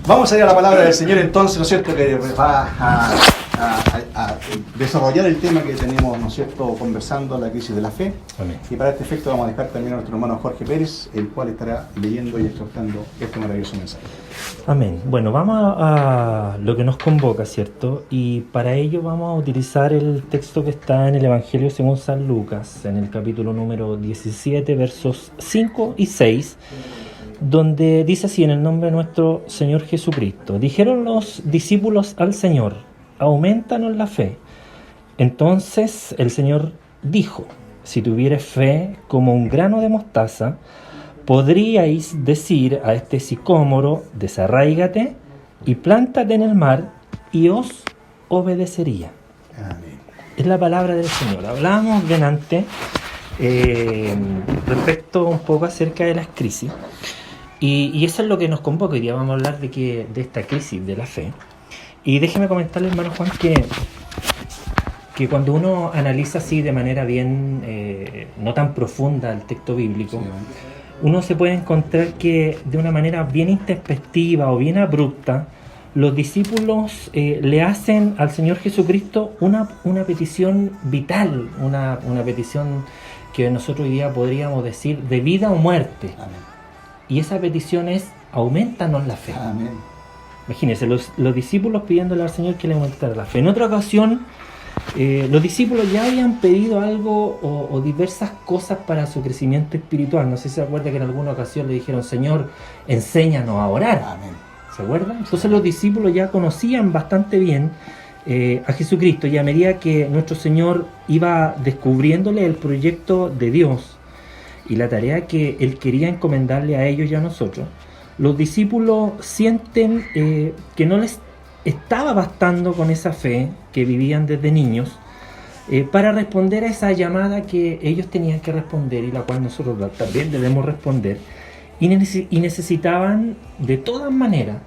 Vamos a ir a la palabra del Señor entonces, ¿no es cierto?, que va a desarrollar el tema que tenemos, ¿no es cierto?, conversando, la crisis de la fe. Amén. Y para este efecto vamos a dejar también a nuestro hermano Jorge Pérez, el cual estará leyendo y exhortando este maravilloso mensaje. Amén. Bueno, vamos a lo que nos convoca, ¿cierto? Y para ello vamos a utilizar el texto que está en el Evangelio según San Lucas, en el capítulo número 17, versos 5 y 6, donde dice así: en el nombre de nuestro Señor Jesucristo. Dijeron los discípulos al Señor: aumentanos la fe. Entonces el Señor dijo: si tuvieres fe como un grano de mostaza, podríais decir a este sicómoro: desarráigate y plántate en el mar, y os obedecería. Amén. Es la palabra del Señor. Hablábamos delante respecto un poco acerca de las crisis, y eso es lo que nos convoca. Hoy día vamos a hablar de esta crisis de la fe. Y déjeme comentarle, hermano Juan, que cuando uno analiza así de manera bien, no tan profunda el texto bíblico, uno se puede encontrar que de una manera bien introspectiva o bien abrupta, los discípulos le hacen al Señor Jesucristo una petición vital, una petición que nosotros hoy día podríamos decir de vida o muerte. Amén. Y esa petición es: aumentanos la fe. Amén. Imagínense, los discípulos pidiéndole al Señor que le aumentara la fe. En otra ocasión, los discípulos ya habían pedido algo o diversas cosas para su crecimiento espiritual. No sé si se acuerda que en alguna ocasión le dijeron: Señor, enséñanos a orar. Amén. ¿Se acuerdan? Entonces los discípulos ya conocían bastante bien a Jesucristo, y a medida que nuestro Señor iba descubriéndole el proyecto de Dios y la tarea que Él quería encomendarle a ellos y a nosotros, los discípulos sienten que no les estaba bastando con esa fe que vivían desde niños para responder a esa llamada que ellos tenían que responder y la cual nosotros también debemos responder, y necesitaban de todas maneras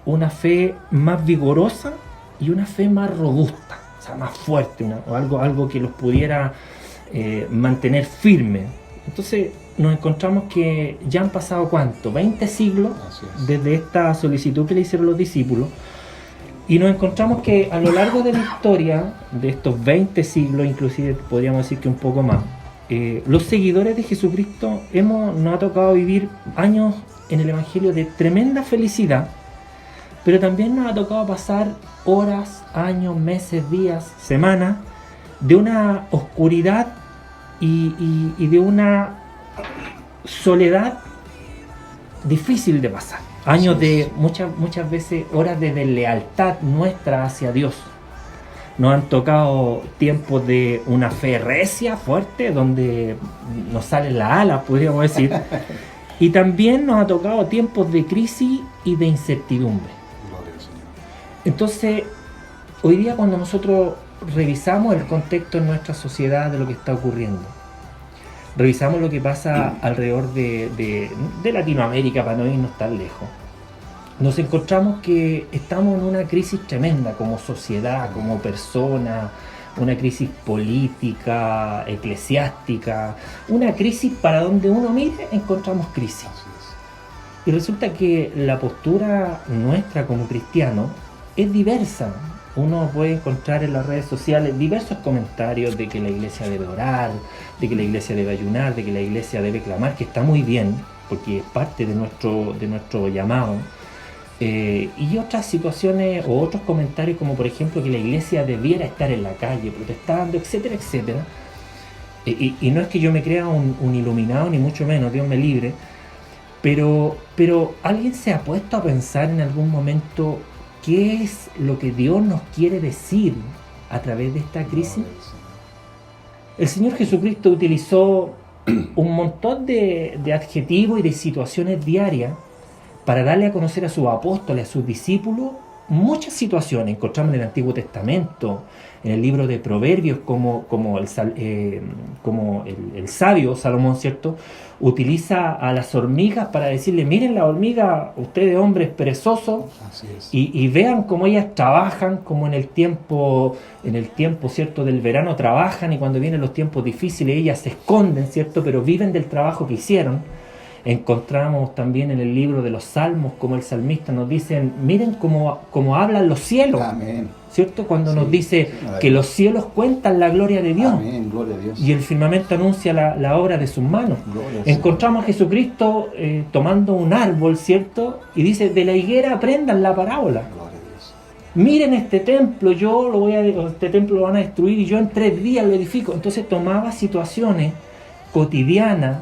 una fe más vigorosa y una fe más robusta, o sea, más fuerte, algo que los pudiera mantener firmes. Entonces nos encontramos que ya han pasado ¿cuánto? 20 siglos desde esta solicitud que le hicieron los discípulos, y nos encontramos que a lo largo de la historia de estos 20 siglos, inclusive podríamos decir que un poco más, los seguidores de Jesucristo nos ha tocado vivir años en el Evangelio de tremenda felicidad, pero también nos ha tocado pasar horas, años, meses, días, semanas de una oscuridad y de una soledad difícil de pasar. Años de muchas veces horas de deslealtad nuestra hacia Dios. Nos han tocado tiempos de una fe recia, fuerte, donde nos salen las alas, podríamos decir. Y también nos ha tocado tiempos de crisis y de incertidumbre. Entonces, hoy día cuando nosotros revisamos el contexto en nuestra sociedad de lo que está ocurriendo, revisamos lo que pasa alrededor de Latinoamérica, para no irnos tan lejos, nos encontramos que estamos en una crisis tremenda como sociedad, como persona, una crisis política, eclesiástica, una crisis para donde uno mire encontramos crisis. Y resulta que la postura nuestra como cristianos es diversa. Uno puede encontrar en las redes sociales diversos comentarios de que la iglesia debe orar, de que la iglesia debe ayunar, de que la iglesia debe clamar, que está muy bien, porque es parte de nuestro llamado. Y otras situaciones o otros comentarios como por ejemplo que la iglesia debiera estar en la calle protestando, etcétera, etcétera. Y no es que yo me crea un iluminado, ni mucho menos, Dios me libre, pero ¿alguien se ha puesto a pensar en algún momento qué es lo que Dios nos quiere decir a través de esta crisis? El Señor Jesucristo utilizó un montón de adjetivos y de situaciones diarias para darle a conocer a sus apóstoles, a sus discípulos, muchas situaciones. Encontramos en el Antiguo Testamento, en el libro de Proverbios, como el sabio Salomón, ¿cierto?, utiliza a las hormigas para decirle: miren la hormiga, ustedes hombres perezosos, y vean cómo ellas trabajan, como en el tiempo, ¿cierto?, del verano trabajan, y cuando vienen los tiempos difíciles ellas se esconden, ¿cierto?, pero viven del trabajo que hicieron. Encontramos también en el libro de los Salmos, como el salmista nos dice, miren cómo hablan los cielos. Amén. ¿Cierto? Cuando Sí, nos dice que los cielos cuentan la gloria de Dios. Amén, gloria a Dios. Y el firmamento anuncia la obra de sus manos. Gloria al Encontramos a Jesucristo tomando un árbol, ¿cierto? Y dice, de la higuera aprendan la parábola. Señor. Gloria a Dios. Miren este templo, este templo lo van a destruir y yo en 3 días lo edifico. Entonces tomaba situaciones cotidianas,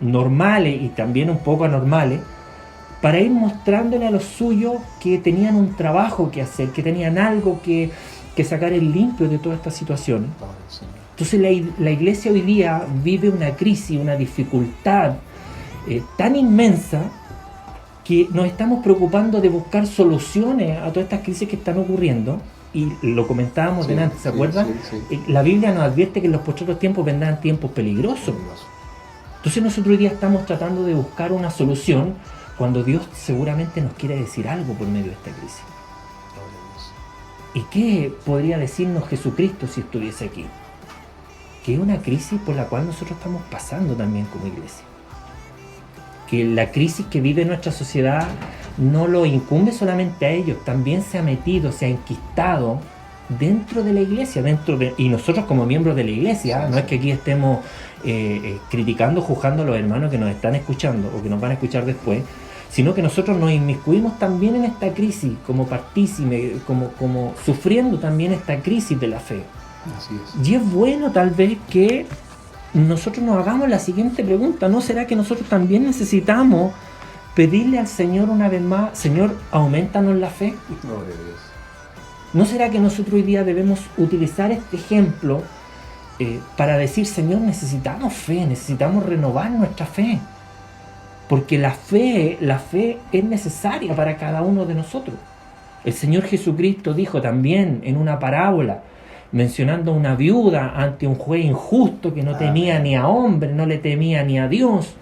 normales y también un poco anormales, para ir mostrándole a los suyos que tenían un trabajo que hacer, que tenían algo que sacar en limpio de toda esta situación. Gloria al Señor. Entonces la iglesia hoy día vive una crisis, una dificultad tan inmensa que nos estamos preocupando de buscar soluciones a todas estas crisis que están ocurriendo. Y lo comentábamos Sí, delante, ¿se sí, acuerdan? sí. La Biblia nos advierte que en los postreros tiempos vendrán tiempos peligrosos. Entonces nosotros hoy día estamos tratando de buscar una solución cuando Dios seguramente nos quiere decir algo por medio de esta crisis. Gloria a Dios. ¿Y qué podría decirnos Jesucristo si estuviese aquí? Que es una crisis por la cual nosotros estamos pasando también como iglesia. Que la crisis que vive nuestra sociedad no lo incumbe solamente a ellos, también se ha metido, se ha enquistado dentro de la iglesia, y nosotros como miembros de la iglesia, Sí, no es que aquí estemos criticando, juzgando a los hermanos que nos están escuchando o que nos van a escuchar después, sino que nosotros nos inmiscuimos también en esta crisis como partícipe, como sufriendo también esta crisis de la fe. Así es. Y es bueno tal vez que nosotros nos hagamos la siguiente pregunta: ¿no será que nosotros también necesitamos pedirle al Señor una vez más, Señor, aumentanos la fe? Gloria a Dios. ¿No será que nosotros hoy día debemos utilizar este ejemplo para decir, Señor, necesitamos fe, necesitamos renovar nuestra fe? Porque la fe es necesaria para cada uno de nosotros. El Señor Jesucristo dijo también en una parábola, mencionando a una viuda ante un juez injusto que no temía ni a hombre, no le temía ni a Dios,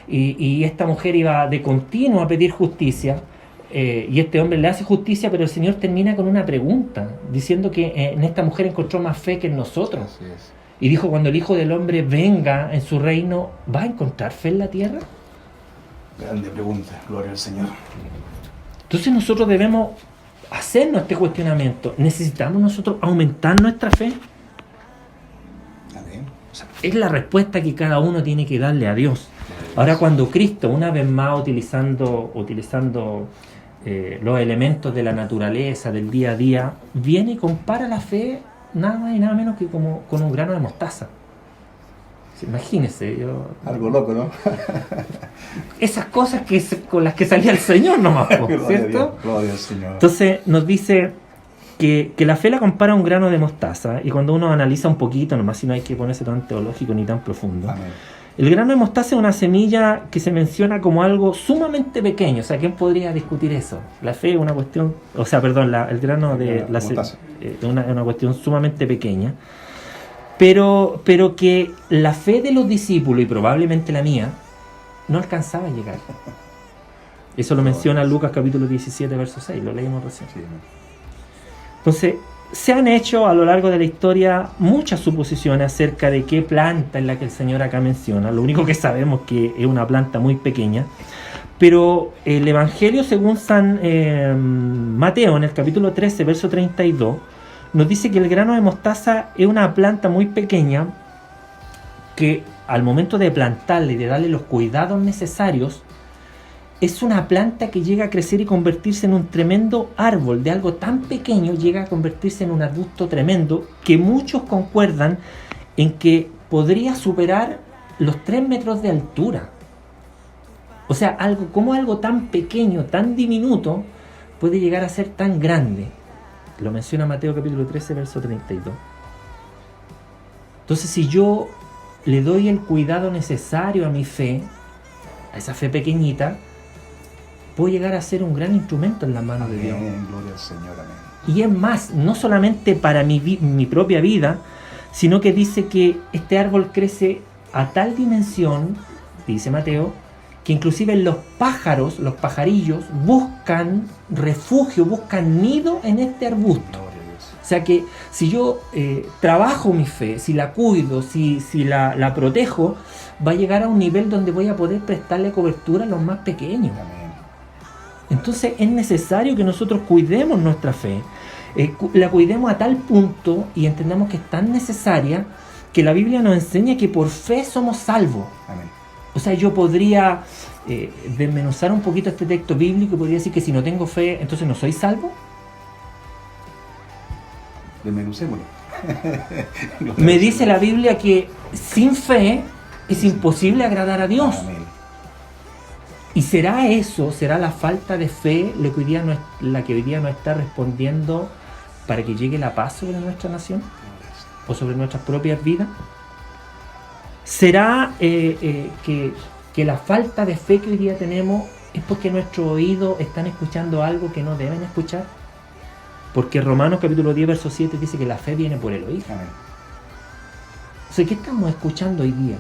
y esta mujer iba de continuo a pedir justicia, y este hombre le hace justicia, pero el Señor termina con una pregunta, diciendo que en esta mujer encontró más fe que en nosotros. Así es. Y dijo, cuando el Hijo del Hombre venga en su reino, ¿va a encontrar fe en la tierra? Grande pregunta. Gloria al Señor. Entonces nosotros debemos hacernos este cuestionamiento. ¿Necesitamos nosotros aumentar nuestra fe? Amén. O sea, es la respuesta que cada uno tiene que darle a Dios. Ahora, cuando Cristo, una vez más utilizando los elementos de la naturaleza, del día a día, viene y compara la fe nada más y nada menos que como con un grano de mostaza. Imagínense, Algo loco, ¿no? esas cosas con las que salía el Señor nomás, Gloria a ¿cierto? Dios. Gloria al Señor. Entonces nos dice que la fe la compara a un grano de mostaza, y cuando uno analiza un poquito, nomás, si no hay que ponerse tan teológico ni tan profundo, Amén. el grano de mostaza es una semilla que se menciona como algo sumamente pequeño. O sea, ¿quién podría discutir eso? La fe es una cuestión, o sea, perdón, el grano de la mostaza. es una cuestión sumamente pequeña, pero que la fe de los discípulos, y probablemente la mía, no alcanzaba a llegar. Eso lo menciona Lucas capítulo 17, verso 6, lo leímos recién. Sí, amén. Entonces, se han hecho a lo largo de la historia muchas suposiciones acerca de qué planta es la que el Señor acá menciona. Lo único que sabemos es que es una planta muy pequeña. Pero el Evangelio según San Mateo, en el capítulo 13, verso 32, nos dice que el grano de mostaza es una planta muy pequeña que al momento de plantarle y de darle los cuidados necesarios, es una planta que llega a crecer y convertirse en un tremendo árbol. De algo tan pequeño llega a convertirse en un arbusto tremendo, que muchos concuerdan en que podría superar los 3 metros de altura. O sea, algo tan pequeño, tan diminuto, puede llegar a ser tan grande. Lo menciona Mateo capítulo 13, verso 32. Entonces, si yo le doy el cuidado necesario a mi fe, a esa fe pequeñita, puedo llegar a ser un gran instrumento en las manos de Dios. Amén. Gloria al Señor. Amén. Y es más, no solamente para mi propia vida, sino que dice que este árbol crece a tal dimensión, dice Mateo, que inclusive los pájaros, los pajarillos, buscan refugio, buscan nido en este arbusto. Gloria a Dios. sea que si yo trabajo mi fe, si la cuido, si la protejo, va a llegar a un nivel donde voy a poder prestarle cobertura a los más pequeños. Amén. Entonces es necesario que nosotros cuidemos nuestra fe, la cuidemos a tal punto y entendamos que es tan necesaria que la Biblia nos enseña que por fe somos salvos. Amén. O sea, yo podría desmenuzar un poquito este texto bíblico y podría decir que si no tengo fe, entonces no soy salvo. Desmenucémoslo. Me dice la Biblia que sin fe es imposible agradar a Dios. Amén. Y será eso, será la falta de fe la que hoy día no está respondiendo para que llegue la paz sobre nuestra nación o sobre nuestras propias vidas. ¿Será que la falta de fe que hoy día tenemos es porque nuestros oídos están escuchando algo que no deben escuchar? Porque Romanos capítulo 10, verso 7 dice que la fe viene por el oír. Amén. O sea, ¿qué estamos escuchando hoy día?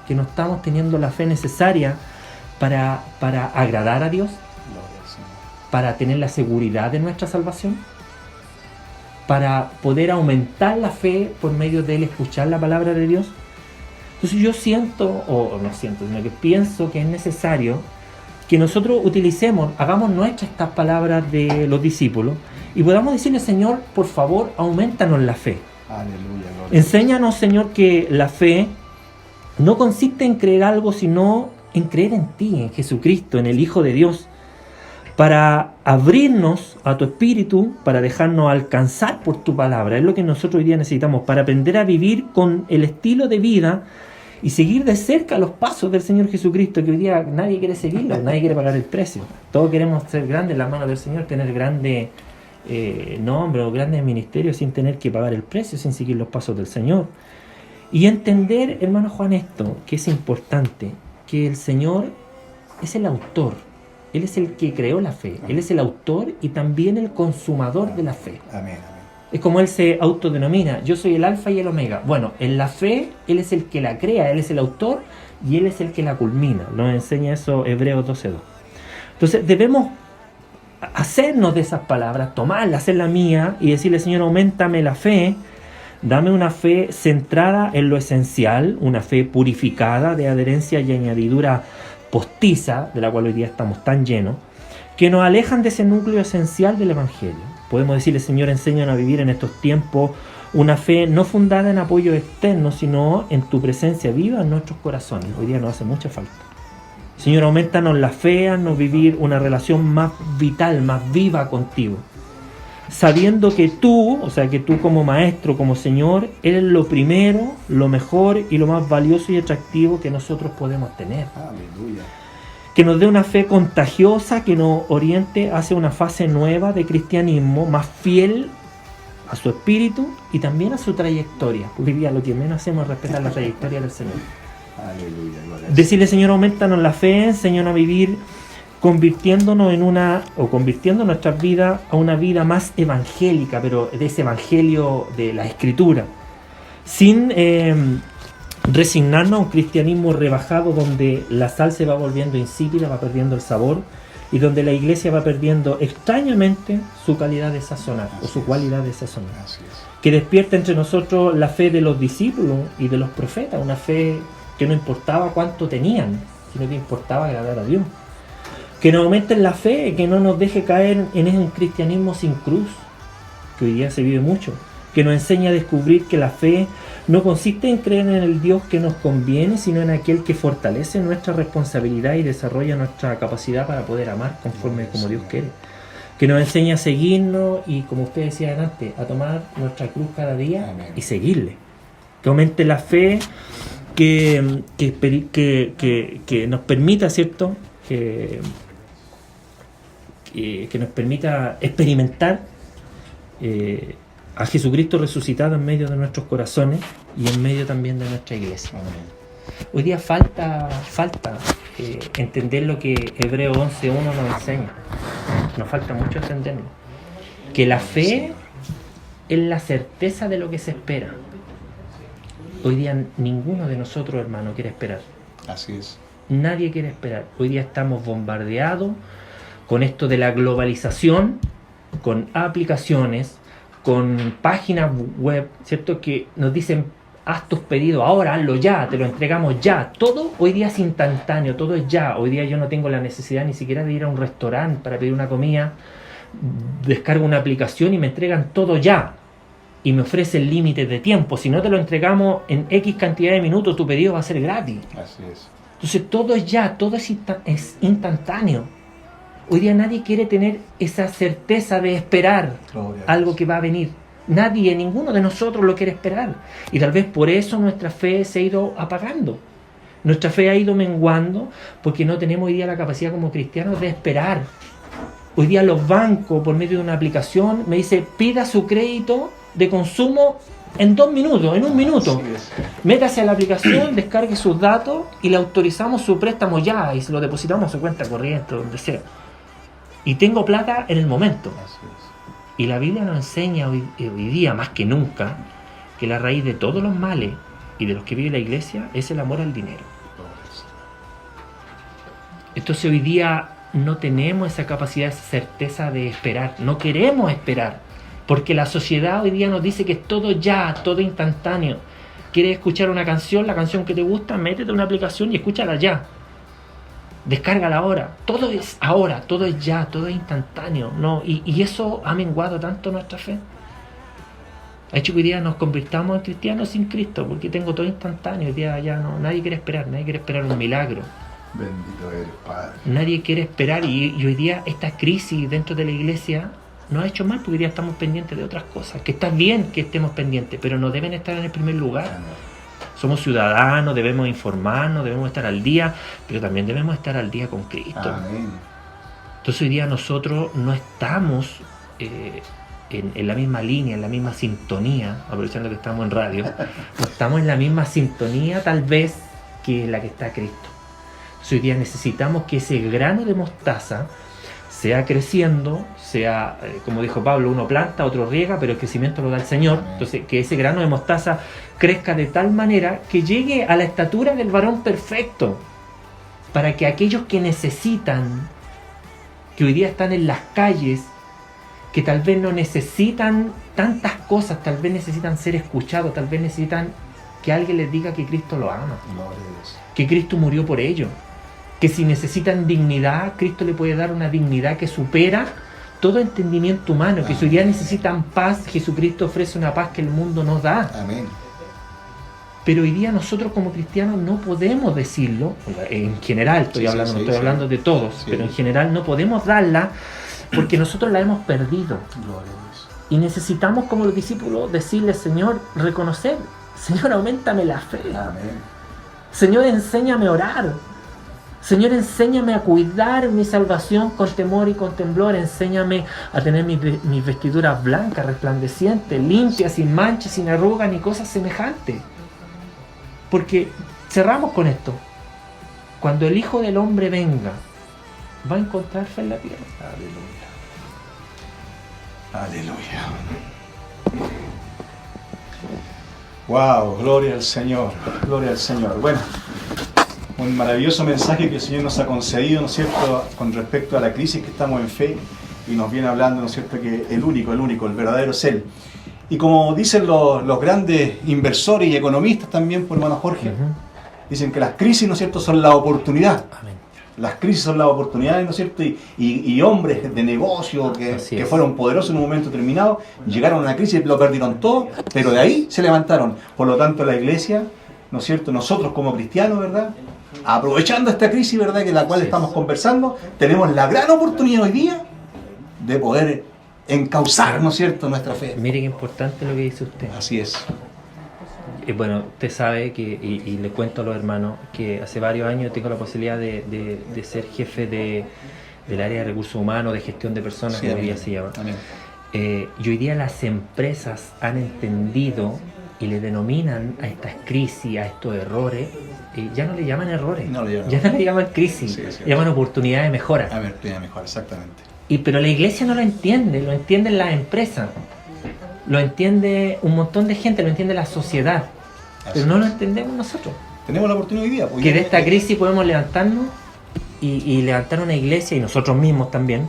Que no estamos teniendo la fe necesaria para agradar a Dios, Gloria al Señor. para tener la seguridad de nuestra salvación, para poder aumentar la fe por medio de él escuchar la palabra de Dios. Entonces yo siento, o no siento, sino que pienso que es necesario que nosotros utilicemos, hagamos nuestras estas palabras de los discípulos y podamos decirle, Señor, por favor, aumentanos la fe. Aleluya, gloria. Enséñanos, Señor, que la fe no consiste en creer algo, sino en creer en ti, en Jesucristo, en el Hijo de Dios, para abrirnos a tu Espíritu, para dejarnos alcanzar por tu palabra. Es lo que nosotros hoy día necesitamos, para aprender a vivir con el estilo de vida y seguir de cerca los pasos del Señor Jesucristo, que hoy día nadie quiere seguirlo, nadie quiere pagar el precio. Todos queremos ser grandes en las manos del Señor, tener grandes nombres o grandes ministerios sin tener que pagar el precio, sin seguir los pasos del Señor. Y entender, hermano Juan, esto, que es importante, que el Señor es el autor, Él es el que creó la fe, Él es el autor y también el consumador de la fe. Amén. Amén. Es como Él se autodenomina, yo soy el alfa y el omega. Bueno, en la fe Él es el que la crea, Él es el autor y Él es el que la culmina. Nos enseña eso Hebreos 12:2. Entonces debemos hacernos de esas palabras, tomarlas, hacerla mía y decirle, Señor, auméntame la fe. Dame una fe centrada en lo esencial, una fe purificada de adherencia y añadidura postiza, de la cual hoy día estamos tan llenos, que nos alejan de ese núcleo esencial del Evangelio. Podemos decirle, Señor, enséñanos a vivir en estos tiempos una fe no fundada en apoyos externos, sino en tu presencia viva en nuestros corazones. Hoy día nos hace mucha falta. Señor, aumentanos la fe, haznos vivir una relación más vital, más viva contigo, sabiendo que tú, o sea, que tú como maestro, como Señor, eres lo primero, lo mejor y lo más valioso y atractivo que nosotros podemos tener. Aleluya. Que nos dé una fe contagiosa, que nos oriente hacia una fase nueva de cristianismo, más fiel a su espíritu y también a su trayectoria. Porque hoy día lo que menos hacemos es respetar la trayectoria del Señor. Aleluya, gloria al Decirle, Señor, aumentanos la fe, enséñanos a vivir convirtiéndonos convirtiendo nuestras vidas a una vida más evangélica, pero de ese evangelio de la Escritura, sin resignarnos a un cristianismo rebajado donde la sal se va volviendo insípida, va perdiendo el sabor y donde la iglesia va perdiendo extrañamente su calidad de sazonar o su cualidad de sazonar. Así es. Que despierta entre nosotros la fe de los discípulos y de los profetas, una fe que no importaba cuánto tenían, sino que importaba agradar a Dios. Que nos aumenten la fe, que no nos deje caer en un cristianismo sin cruz, que hoy día se vive mucho. Que nos enseñe a descubrir que la fe no consiste en creer en el Dios que nos conviene, sino en aquel que fortalece nuestra responsabilidad y desarrolla nuestra capacidad para poder amar conforme como Dios quiere. Que nos enseñe a seguirnos y, como usted decía antes, a tomar nuestra cruz cada día. Amén. Y seguirle. Que aumente la fe, que nos permita, ¿cierto?, que nos permita experimentar a Jesucristo resucitado en medio de nuestros corazones y en medio también de nuestra iglesia. Amén. Hoy día falta entender lo que Hebreos 11:1 nos enseña. Nos falta mucho entenderlo. Que la fe es la certeza de lo que se espera. Hoy día ninguno de nosotros, hermano, quiere esperar. Así es. Nadie quiere esperar. Hoy día estamos bombardeados con esto de la globalización, con aplicaciones, con páginas web, ¿cierto? Que nos dicen, haz tus pedidos ahora, hazlo ya, te lo entregamos ya. Todo hoy día es instantáneo, todo es ya. Hoy día yo no tengo la necesidad ni siquiera de ir a un restaurante para pedir una comida. Descargo una aplicación y me entregan todo ya. Y me ofrecen límites de tiempo. Si no te lo entregamos en X cantidad de minutos, tu pedido va a ser gratis. Así es. Entonces todo es ya, todo es instantáneo. Hoy día nadie quiere tener esa certeza de esperar algo que va a venir. Nadie, ninguno de nosotros lo quiere esperar. Y tal vez por eso nuestra fe se ha ido apagando. Nuestra fe ha ido menguando porque no tenemos hoy día la capacidad como cristianos de esperar. Hoy día los bancos, por medio de una aplicación, me dice, pida su crédito de consumo en 2 minutos, en 1 minuto. Métase a la aplicación, descargue sus datos y le autorizamos su préstamo ya y se lo depositamos a su cuenta corriente, donde sea. Y tengo plata en el momento. Y la Biblia nos enseña hoy día, más que nunca, que la raíz de todos los males y de los que vive la iglesia es el amor al dinero. Entonces hoy día no tenemos esa capacidad, esa certeza de esperar. No queremos esperar. Porque la sociedad hoy día nos dice que es todo ya, todo instantáneo. ¿Quieres escuchar una canción, la canción que te gusta? Métete a una aplicación y escúchala ya. Descárgala ahora. Todo es ahora, todo es ya, todo es instantáneo. ¿No? Y eso ha menguado tanto nuestra fe. Ha hecho que hoy día nos convirtamos en cristianos sin Cristo, porque tengo todo instantáneo. Hoy día ya no, nadie quiere esperar un milagro. Bendito eres, Padre. Nadie quiere esperar y hoy día esta crisis dentro de la iglesia nos ha hecho mal porque hoy día estamos pendientes de otras cosas. Que está bien que estemos pendientes, pero no deben estar en el primer lugar. Somos ciudadanos, debemos informarnos, debemos estar al día, pero también debemos estar al día con Cristo. Amén. Entonces hoy día nosotros no estamos en la misma línea, en la misma sintonía, aprovechando que estamos en radio, no estamos en la misma sintonía tal vez que la que está Cristo. Entonces hoy día necesitamos que ese grano de mostaza sea creciendo, sea, como dijo Pablo, uno planta, otro riega, pero el crecimiento lo da el Señor. Entonces, que ese grano de mostaza crezca de tal manera que llegue a la estatura del varón perfecto, para que aquellos que necesitan, que hoy día están en las calles, que tal vez no necesitan tantas cosas, tal vez necesitan ser escuchados, tal vez necesitan que alguien les diga que Cristo lo ama, que Cristo murió por ellos. Que si necesitan dignidad, Cristo le puede dar una dignidad que supera todo entendimiento humano. Que si hoy día necesitan paz, Jesucristo ofrece una paz que el mundo no da. Amén. Pero hoy día nosotros como cristianos no podemos decirlo, en general estoy hablando, no estoy hablando de todos, pero en general no podemos darla porque nosotros la hemos perdido. Y necesitamos como los discípulos decirle, Señor, reconocer, Señor, auméntame la fe. Amén. Señor, enséñame a orar. Señor, enséñame a cuidar mi salvación con temor y con temblor. Enséñame a tener mis vestiduras blancas, resplandecientes, limpias, sin manchas, sin arrugas, ni cosas semejantes. Porque cerramos con esto. Cuando el Hijo del Hombre venga, va a encontrar fe en la tierra. Aleluya. Aleluya. Wow, gloria al Señor. Gloria al Señor. Bueno. Un maravilloso mensaje que el Señor nos ha concedido, ¿no es cierto?, con respecto a la crisis que estamos en fe, y nos viene hablando, ¿no es cierto?, que el único, el verdadero es Él. Y como dicen los grandes inversores y economistas también, por hermano Jorge, dicen que las crisis, ¿no es cierto?, son la oportunidad. Amén. Las crisis son las oportunidades, ¿no es cierto?, y hombres de negocio que fueron poderosos en un momento determinado, llegaron a una crisis y lo perdieron todo, pero de ahí se levantaron. Por lo tanto, la iglesia, ¿no es cierto?, nosotros como cristianos, ¿verdad?, aprovechando esta crisis, ¿verdad?, que la cual estamos conversando, tenemos la gran oportunidad hoy día de poder encauzar, ¿no es cierto?, nuestra fe. Mire qué importante lo que dice usted. Así es. Bueno, usted sabe que, y le cuento a los hermanos, que hace varios años tengo la posibilidad de ser jefe del área de recursos humanos, de gestión de personas, que hoy día se llama. Y hoy día las empresas han entendido y le denominan a estas crisis, a estos errores, ya no le llaman errores, ya no le llaman crisis, le llaman oportunidades de mejora. Oportunidad de mejora, exactamente. Pero la iglesia no lo entienden las empresas, lo entiende un montón de gente, lo entiende la sociedad, pero no lo entendemos nosotros. Tenemos la oportunidad hoy día. Que de esta crisis podemos levantarnos y levantar una iglesia, y nosotros mismos también,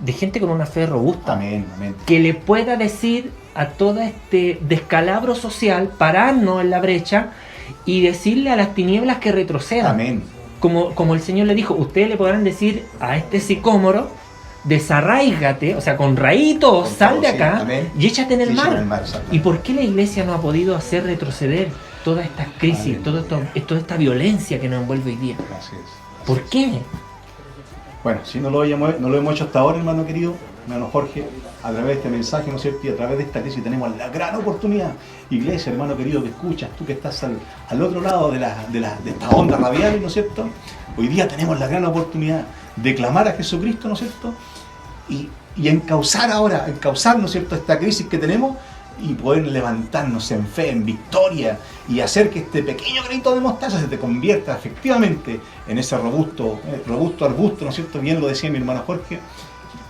de gente con una fe robusta. Amén, amén. Que le pueda decir a todo este descalabro social, pararnos en la brecha y decirle a las tinieblas que retrocedan. Amén. Como el Señor le dijo, ustedes le podrán decir a este sicómoro, desarráigate, o sea, con raíto, sal de acá, y échate en el mar. ¿Y por qué la iglesia no ha podido hacer retroceder toda esta crisis, toda esta violencia que nos envuelve hoy día? Así es. ¿Por qué? Bueno, si no lo hemos hecho hasta ahora, hermano querido, hermano Jorge, a través de este mensaje, ¿no es cierto? Y a través de esta crisis tenemos la gran oportunidad. Iglesia, hermano querido, que escuchas, tú que estás al otro lado de esta onda radial, ¿no es cierto? Hoy día tenemos la gran oportunidad de clamar a Jesucristo, ¿no es cierto? Y encauzar, ¿no es cierto?, esta crisis que tenemos y poder levantarnos en fe, en victoria y hacer que este pequeño granito de mostaza se te convierta efectivamente en ese robusto arbusto, ¿no es cierto? Bien lo decía mi hermano Jorge,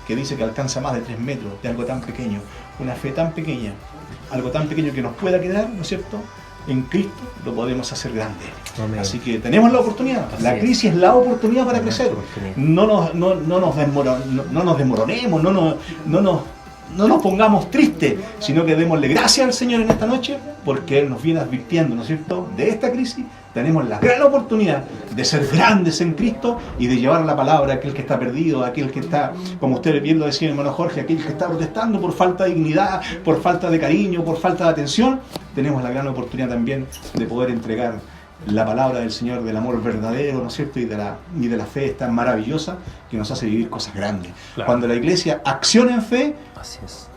que dice que alcanza más de 3 metros de algo tan pequeño, una fe tan pequeña, algo tan pequeño que nos pueda quedar, ¿no es cierto?, en Cristo lo podemos hacer grande. Amén. Así que tenemos la oportunidad. La crisis es la oportunidad para crecer. No nos desmoronemos, no nos pongamos tristes, sino que démosle gracias al Señor en esta noche, porque Él nos viene advirtiendo, ¿no es cierto?, de esta crisis. Tenemos la gran oportunidad de ser grandes en Cristo y de llevar la palabra a aquel que está perdido, a aquel que está, como usted bien lo decía, hermano Jorge, aquel que está protestando por falta de dignidad, por falta de cariño, por falta de atención. Tenemos la gran oportunidad también de poder entregar la palabra del Señor, del amor verdadero, ¿no es cierto?, y de la fe tan maravillosa que nos hace vivir cosas grandes. Claro. Cuando la iglesia acciona en fe, así es.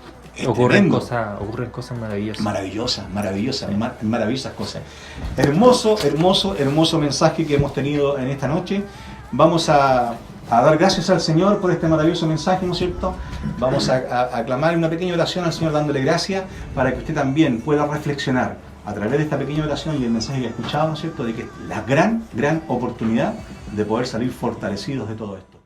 Ocurren cosas maravillosas. Maravillosas cosas. Hermoso mensaje que hemos tenido en esta noche. Vamos a dar gracias al Señor por este maravilloso mensaje, ¿no es cierto? Vamos a aclamar una pequeña oración al Señor dándole gracias para que usted también pueda reflexionar a través de esta pequeña oración y el mensaje que ha escuchado, ¿no es cierto?, de que la gran oportunidad de poder salir fortalecidos de todo esto.